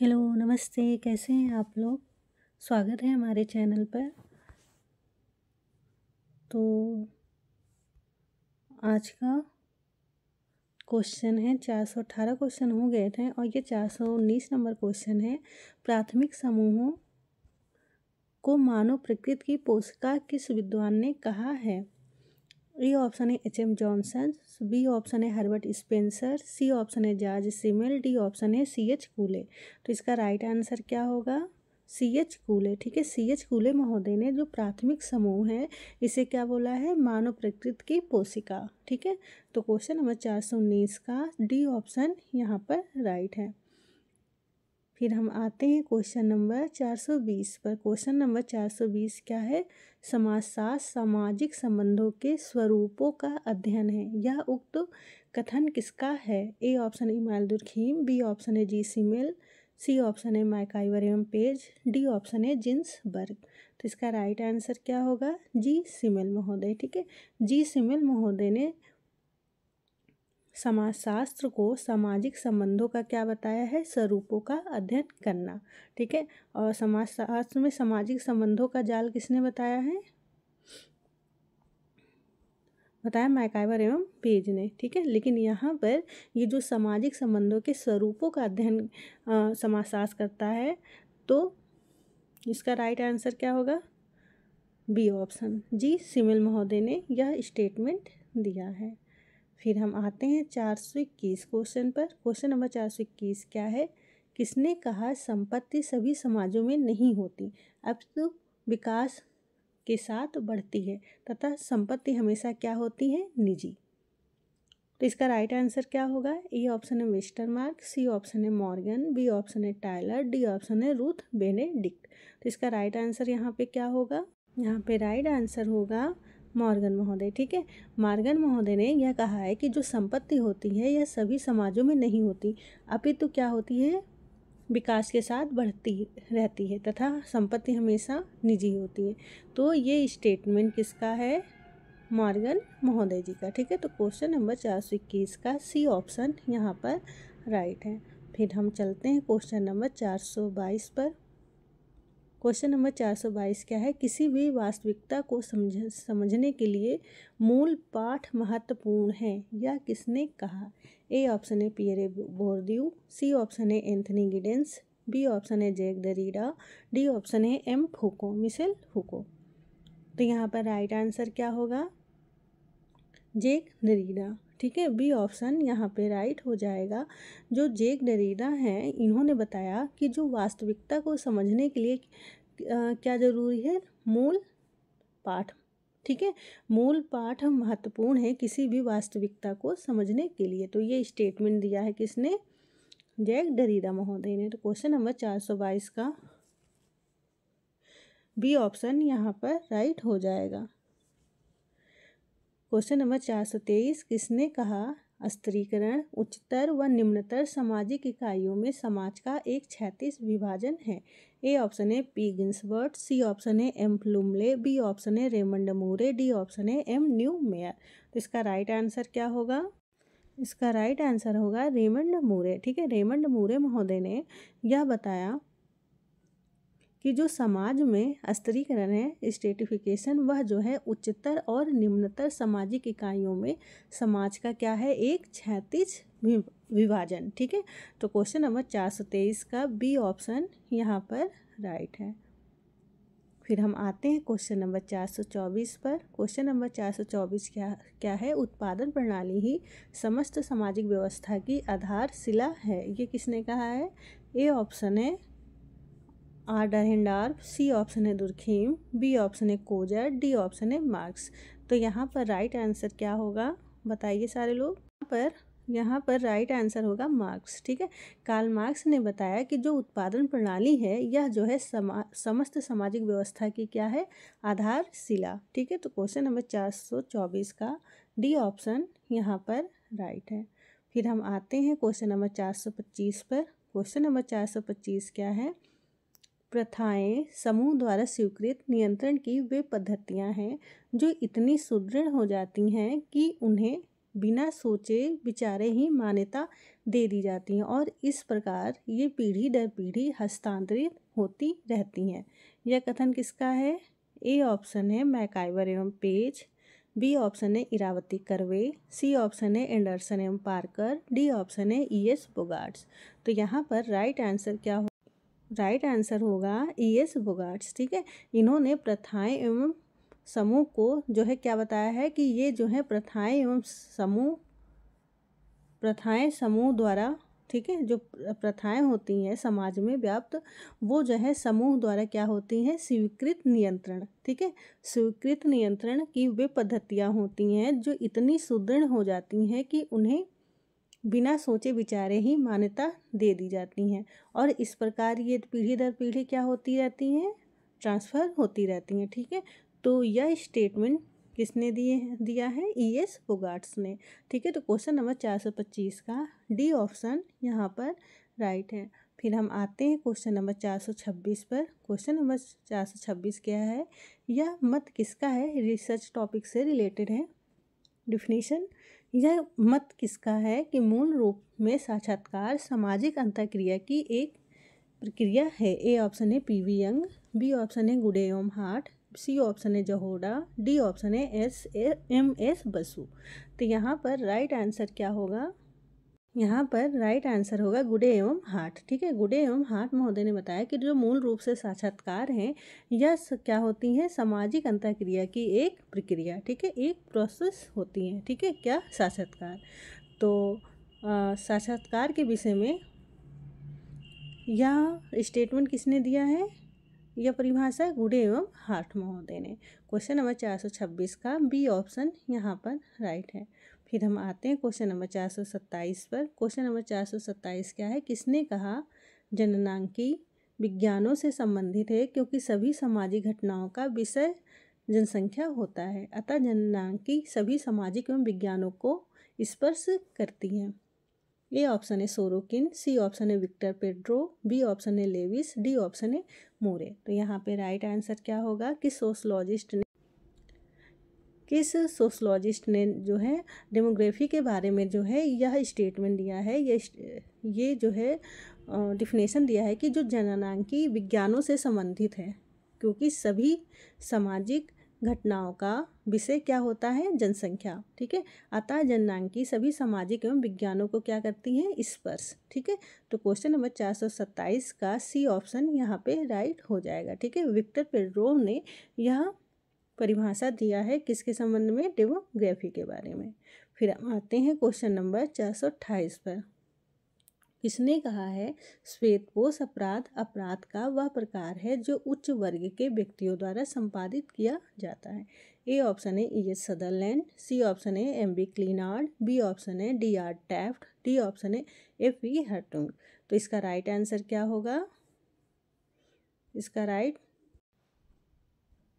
Hello, नमस्ते, कैसे हैं आप लोग? स्वागत है हमारे चैनल पर। तो आज का क्वेश्चन है 418 क्वेश्चन हो गए थे और ये 419 नंबर क्वेश्चन है। प्राथमिक समूहों को मानव प्रकृति की पोषिका किस विद्वान ने कहा है? ए ऑप्शन है एच.एम. जॉनसन, बी ऑप्शन है हर्बर्ट स्पेंसर, सी ऑप्शन है जॉर्ज सिमेल, डी ऑप्शन है सी.एच. कूले। तो इसका राइट आंसर क्या होगा? सी.एच. कूले। ठीक है, सी.एच. कूले महोदय ने जो प्राथमिक समूह है इसे क्या बोला है? मानव प्रकृति की पोषिका। ठीक है, तो क्वेश्चन नंबर 419 का डी ऑप्शन यहाँ पर राइट है। फिर हम आते हैं क्वेश्चन नंबर 420 पर। क्वेश्चन नंबर 420 क्या है? समाजशास्त्र सामाजिक संबंधों के स्वरूपों का अध्ययन है। यह उक्त कथन किसका है? ए ऑप्शन है इमानुएल दुर्खीम, बी ऑप्शन है जी सिमेल, सी ऑप्शन है मैकआइवर एवं पेज, डी ऑप्शन है जिन्सबर्ग। तो इसका राइट आंसर क्या होगा? जी सिमेल महोदय। ठीक है, जी सिमेल महोदय ने समाजशास्त्र को सामाजिक संबंधों का क्या बताया है? स्वरूपों का अध्ययन करना। ठीक है, और समाजशास्त्र में सामाजिक संबंधों का जाल किसने बताया है? बताया मैकआइवर एवं पेज ने। ठीक है, लेकिन यहाँ पर ये जो सामाजिक संबंधों के स्वरूपों का अध्ययन समाजशास्त्र करता है, तो इसका राइट आंसर क्या होगा? बी ऑप्शन, जी सिमेल महोदय ने यह स्टेटमेंट दिया है। फिर हम आते हैं 421 क्वेश्चन पर। क्वेश्चन नंबर 421 क्या है? किसने कहा संपत्ति सभी समाजों में नहीं होती, अपितु विकास के साथ बढ़ती है तथा संपत्ति हमेशा क्या होती है? निजी। तो इसका राइट आंसर क्या होगा? ए ऑप्शन है वेस्टरमार्क, सी ऑप्शन है मॉर्गन, बी ऑप्शन है टायलर, डी ऑप्शन है रूथ बेनेडिक्ट। तो इसका राइट आंसर यहाँ पे क्या होगा? यहाँ पे राइट आंसर होगा मॉर्गन महोदय। ठीक है, मॉर्गन महोदय ने यह कहा है कि जो संपत्ति होती है यह सभी समाजों में नहीं होती, अपितु क्या होती है? विकास के साथ बढ़ती रहती है तथा संपत्ति हमेशा निजी होती है। तो ये स्टेटमेंट किसका है? मॉर्गन महोदय जी का। ठीक है, तो क्वेश्चन नंबर 421 का सी ऑप्शन यहाँ पर राइट है। फिर हम चलते हैं क्वेश्चन नंबर 422 पर। क्वेश्चन नंबर 422 क्या है? किसी भी वास्तविकता को समझने के लिए मूल पाठ महत्वपूर्ण है, यह किसने कहा? ए ऑप्शन है पियरे बोर्दियू, सी ऑप्शन है एंथनी गिडेंस, बी ऑप्शन है जैक दरिडा, डी ऑप्शन है एम फूको, मिशेल फूको। तो यहाँ पर राइट आंसर क्या होगा? जैक दरिडा। ठीक है, बी ऑप्शन यहाँ पे राइट हो जाएगा। जो जैक दरिडा हैं इन्होंने बताया कि जो वास्तविकता को समझने के लिए क्या ज़रूरी है? मूल पाठ। ठीक है, मूल पाठ महत्वपूर्ण है किसी भी वास्तविकता को समझने के लिए। तो ये स्टेटमेंट दिया है किसने? जैक दरिडा महोदय ने। तो क्वेश्चन नंबर 422 का बी ऑप्शन यहाँ पर राइट हो जाएगा। क्वेश्चन नंबर 423 किसने कहा स्त्रीकरण उच्चतर व निम्नतर सामाजिक इकाइयों में समाज का एक क्षैतिज विभाजन है? ए ऑप्शन है पी गिन्सबर्ग, सी ऑप्शन है एम प्लूमले, बी ऑप्शन है रेमंड मूरे, डी ऑप्शन है एम न्यू मेयर। तो इसका राइट आंसर क्या होगा? इसका राइट आंसर होगा रेमंड मूरे। ठीक है, रेमंड मूरे महोदय ने यह बताया कि जो समाज में स्त्रीकरण है स्टेटिफिकेशन, वह जो है उच्चतर और निम्नतर सामाजिक इकाइयों में समाज का क्या है? एक क्षैतिज विभाजन। ठीक है, तो क्वेश्चन नंबर 423 का बी ऑप्शन यहाँ पर राइट है। फिर हम आते हैं क्वेश्चन नंबर 424 पर। क्वेश्चन नंबर 424 क्या है? उत्पादन प्रणाली ही समस्त सामाजिक व्यवस्था की आधारशिला है, ये किसने कहा है? ए ऑप्शन है आर डरहेंडार्फ, सी ऑप्शन है दुर्खीम, बी ऑप्शन है कोजर, डी ऑप्शन है मार्क्स। तो यहाँ पर राइट आंसर क्या होगा? बताइए सारे लोग। यहाँ पर राइट आंसर होगा मार्क्स। ठीक है, कार्ल मार्क्स ने बताया कि जो उत्पादन प्रणाली है यह जो है समस्त सामाजिक व्यवस्था की क्या है? आधारशिला। ठीक है, तो क्वेश्चन नंबर 424 का डी ऑप्शन यहाँ पर राइट है। फिर हम आते हैं क्वेश्चन नंबर 425 पर। क्वेश्चन नंबर 425 क्या है? प्रथाएं समूह द्वारा स्वीकृत नियंत्रण की वे पद्धतियां हैं जो इतनी सुदृढ़ हो जाती हैं कि उन्हें बिना सोचे विचारे ही मान्यता दे दी जाती हैं और इस प्रकार ये पीढ़ी दर पीढ़ी हस्तांतरित होती रहती हैं। यह कथन किसका है? ए ऑप्शन है मैकाइवर एवं पेज, बी ऑप्शन है इरावती कर्वे, सी ऑप्शन है एंडरसन एवं पार्कर, डी ऑप्शन है E.S. बोगार्ट्स। तो यहाँ पर राइट आंसर क्या हो? राइट आंसर होगा E.S. बोगार्ट्स। ठीक है, इन्होंने प्रथाएं एवं समूह को जो है क्या बताया है कि ये जो है प्रथाएं एवं समूह द्वारा, ठीक है, जो प्रथाएं होती हैं समाज में व्याप्त, वो जो है समूह द्वारा क्या होती हैं? स्वीकृत नियंत्रण। ठीक है, स्वीकृत नियंत्रण की वे पद्धतियां होती हैं जो इतनी सुदृढ़ हो जाती हैं कि उन्हें बिना सोचे विचारे ही मान्यता दे दी जाती हैं और इस प्रकार ये पीढ़ी दर पीढ़ी क्या होती रहती हैं? ट्रांसफ़र होती रहती हैं। ठीक है, तो यह स्टेटमेंट किसने दिया है? E.S. बोगार्ट्स ने। ठीक है, तो क्वेश्चन नंबर 425 का डी ऑप्शन यहाँ पर राइट है। फिर हम आते हैं क्वेश्चन नंबर 426 पर। क्वेश्चन नंबर 426 क्या है? यह मत किसका है? रिसर्च टॉपिक से रिलेटेड है। डिफिनीशन, यह मत किसका है कि मूल रूप में साक्षात्कार सामाजिक अंतःक्रिया की एक प्रक्रिया है। ए ऑप्शन है PV यंग, बी ऑप्शन है गुडे एवं हार्ट, सी ऑप्शन है जहोडा, डी ऑप्शन है MS बसु। तो यहाँ पर राइट आंसर क्या होगा? यहाँ पर राइट आंसर होगा गुडे एवं हार्ट। ठीक है, गुडे एवं हार्ट महोदय ने बताया कि जो मूल रूप से साक्षात्कार हैं यह क्या होती हैं? सामाजिक अंतःक्रिया की एक प्रक्रिया। ठीक है, एक प्रोसेस होती है। ठीक है, क्या? साक्षात्कार। तो साक्षात्कार के विषय में यह स्टेटमेंट किसने दिया है? यह परिभाषा गुडे एवं हार्ट महोदय ने। क्वेश्चन नंबर 426 का बी ऑप्शन यहाँ पर राइट है। फिर हम आते हैं क्वेश्चन नंबर 427 पर। क्वेश्चन नंबर 427 क्या है? किसने कहा जननांकी विज्ञानों से संबंधित है क्योंकि सभी सामाजिक घटनाओं का विषय जनसंख्या होता है, अतः जननांकी सभी सामाजिक एवं विज्ञानों को स्पर्श करती हैं। ए ऑप्शन है सोरोकिन, सी ऑप्शन है विक्टर पेड्रो, बी ऑप्शन है लेविस, डी ऑप्शन है मोरे। तो यहाँ पे राइट आंसर क्या होगा? किस सोशलॉजिस्ट ने जो है डेमोग्राफी के बारे में जो है यह स्टेटमेंट दिया है, ये जो है डिफिनेशन दिया है कि जो जननांकी विज्ञानों से संबंधित है क्योंकि सभी सामाजिक घटनाओं का विषय क्या होता है? जनसंख्या। ठीक है, अतः जननांकी सभी सामाजिक एवं विज्ञानों को क्या करती हैं? स्पर्श। ठीक है, तो क्वेश्चन नंबर 427 का सी ऑप्शन यहाँ पे राइट हो जाएगा। ठीक है, विक्टर पेड्रोव ने यह परिभाषा दिया है किसके संबंध में? डेमोग्राफी के बारे में। फिर हम आते हैं क्वेश्चन नंबर 428 पर। किसने कहा है श्वेतपोश अपराध का वह प्रकार है जो उच्च वर्ग के व्यक्तियों द्वारा संपादित किया जाता है? ए ऑप्शन है E.S. सदरलैंड, सी ऑप्शन है M.B. क्लीनार्ड, बी ऑप्शन है D.R. टैफ्ट, डी ऑप्शन है F.E. हर्टुंग। तो इसका राइट आंसर क्या होगा? इसका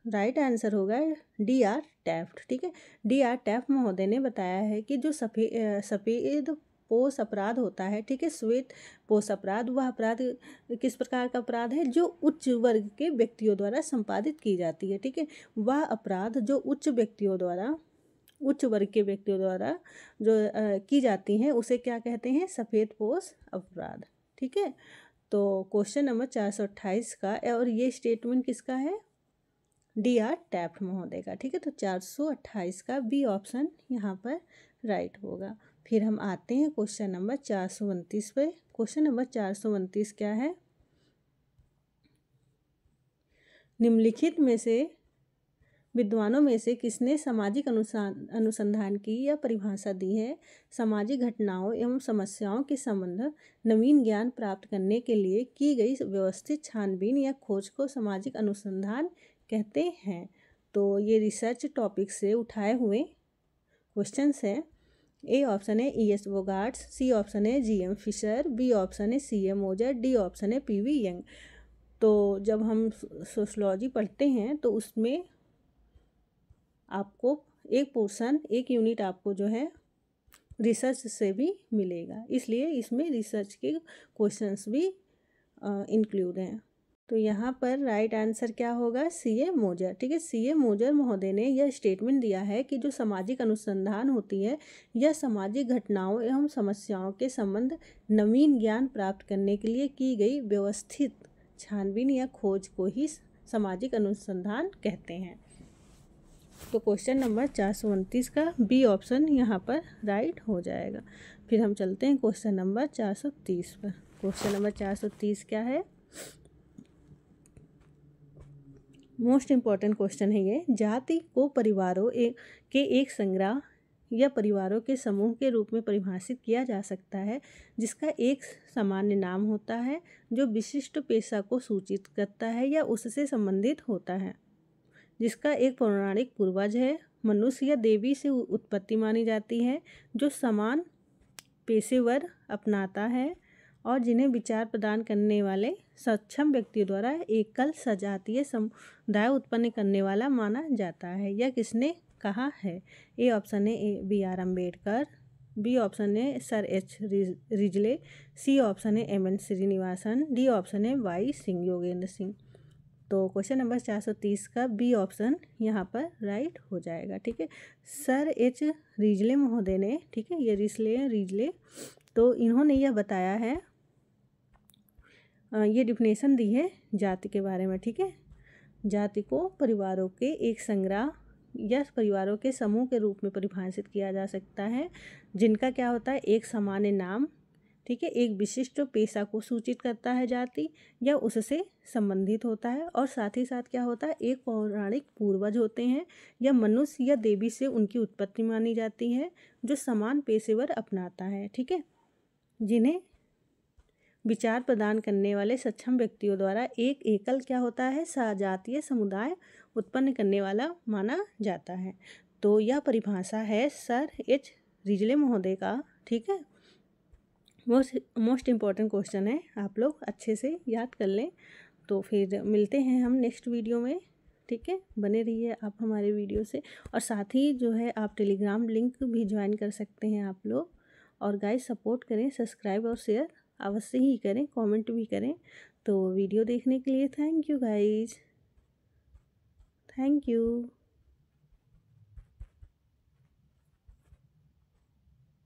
राइट आंसर होगा D.R. टैफ्ट। ठीक है, D.R. टैफ्ट महोदय ने बताया है कि जो सफ़ेद पोष अपराध होता है, ठीक है, श्वेत पोष अपराध, वह अपराध किस प्रकार का अपराध है? जो उच्च वर्ग के व्यक्तियों द्वारा संपादित की जाती है। ठीक है, वह अपराध जो उच्च वर्ग के व्यक्तियों द्वारा जो की जाती हैं उसे क्या कहते हैं? सफ़ेद पोष अपराध। ठीक है, तो क्वेश्चन नंबर 428 का और ये स्टेटमेंट किसका है? D.R. टैफ्ट महोदय का। ठीक है, तो 428 का बी ऑप्शन यहाँ पर राइट होगा। फिर हम आते हैं क्वेश्चन नंबर 429 पे। क्वेश्चन नंबर 429 क्या है? निम्नलिखित में से विद्वानों में से किसने सामाजिक अनुसंधान की यह परिभाषा दी है? सामाजिक घटनाओं एवं समस्याओं के संबंध नवीन ज्ञान प्राप्त करने के लिए की गई व्यवस्थित छानबीन या खोज को सामाजिक अनुसंधान कहते हैं। तो ये रिसर्च टॉपिक से उठाए हुए क्वेश्चंस हैं। ए ऑप्शन है E.S. बोगार्ट्स, सी ऑप्शन है G.M. फिशर, बी ऑप्शन है C.M. ओजर, डी ऑप्शन है PV यंग। तो जब हम सोशलॉजी पढ़ते हैं तो उसमें आपको एक यूनिट आपको जो है रिसर्च से भी मिलेगा, इसलिए इसमें रिसर्च के क्वेश्चंस भी इंक्लूड हैं। तो यहाँ पर राइट आंसर क्या होगा, सीए मोजर। ठीक है, सीए मोजर महोदय ने यह स्टेटमेंट दिया है कि जो सामाजिक अनुसंधान होती है यह सामाजिक घटनाओं एवं समस्याओं के संबंध नवीन ज्ञान प्राप्त करने के लिए की गई व्यवस्थित छानबीन या खोज को ही सामाजिक अनुसंधान कहते हैं। तो क्वेश्चन नंबर 429 का बी ऑप्शन यहाँ पर राइट हो जाएगा। फिर हम चलते हैं क्वेश्चन नंबर 430 पर। क्वेश्चन नंबर 430 क्या है, मोस्ट इम्पॉर्टेंट क्वेश्चन है ये। जाति को परिवारों के एक संग्रह या परिवारों के समूह के रूप में परिभाषित किया जा सकता है जिसका एक सामान्य नाम होता है जो विशिष्ट पेशा को सूचित करता है या उससे संबंधित होता है, जिसका एक पौराणिक पूर्वज है, मनुष्य या देवी से उत्पत्ति मानी जाती है, जो समान पेशेवर अपनाता है और जिन्हें विचार प्रदान करने वाले सक्षम व्यक्तियों द्वारा एकल सजातीय समुदाय उत्पन्न करने वाला माना जाता है। यह किसने कहा है? ए ऑप्शन है B R Ambedkar, B option है sir H Risley, C option है M N Srinivasan, D option है वाई सिंह योगेंद्र सिंह। तो क्वेश्चन नंबर 430 का बी ऑप्शन यहाँ पर राइट हो जाएगा। ठीक है, सर एच रिजले महोदय ने, ठीक है, ये रिजले तो इन्होंने यह बताया है, ये डिफिनेशन दी है जाति के बारे में। ठीक है, जाति को परिवारों के एक संग्रह या परिवारों के समूह के रूप में परिभाषित किया जा सकता है जिनका क्या होता है, एक सामान्य नाम, ठीक है, एक विशिष्ट पेशा को सूचित करता है जाति या उससे संबंधित होता है, और साथ ही साथ क्या होता है, एक पौराणिक पूर्वज होते हैं या मनुष्य या देवी से उनकी उत्पत्ति मानी जाती है जो समान पेशेवर अपनाता है। ठीक है, जिन्हें विचार प्रदान करने वाले सक्षम व्यक्तियों द्वारा एक एकल क्या होता है, सजातीय समुदाय उत्पन्न करने वाला माना जाता है। तो यह परिभाषा है सर एच रिजले महोदय का। ठीक है, मोस्ट इम्पॉर्टेंट क्वेश्चन है, आप लोग अच्छे से याद कर लें। तो फिर मिलते हैं हम नेक्स्ट वीडियो में। ठीक है, बने रहिए आप हमारे वीडियो से, और साथ ही जो है आप टेलीग्राम लिंक भी ज्वाइन कर सकते हैं आप लोग। और गाइस सपोर्ट करें, सब्सक्राइब और शेयर अवश्य ही करें, कमेंट भी करें। तो वीडियो देखने के लिए thank you guys, thank you.